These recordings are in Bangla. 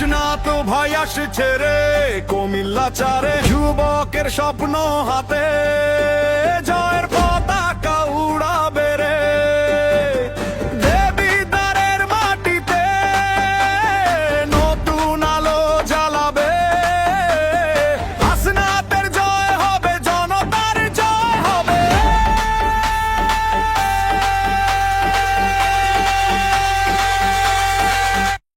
না তো ভাই আসছে রে কুমিল্লা চারে, যুবকের স্বপ্ন হাতে জয়ের পতাকা উড়াবে রে। দেবিদ্বারের মাটিতে নতুন আলো জ্বালাবে, হাসনাতের জয় হবে, জনতার জয় হবে।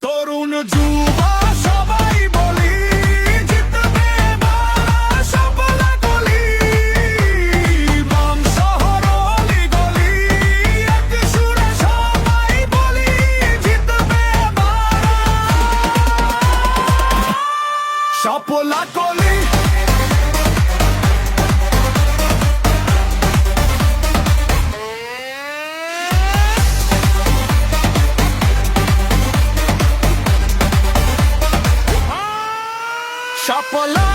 তরুণ যুবা সবাই বলি, জিতবে এবার সফলা গলি। বাম শহর অলি-গলি, এক সুরে সবাই বলি, জিতবে এবার সফলা গলি। সফলা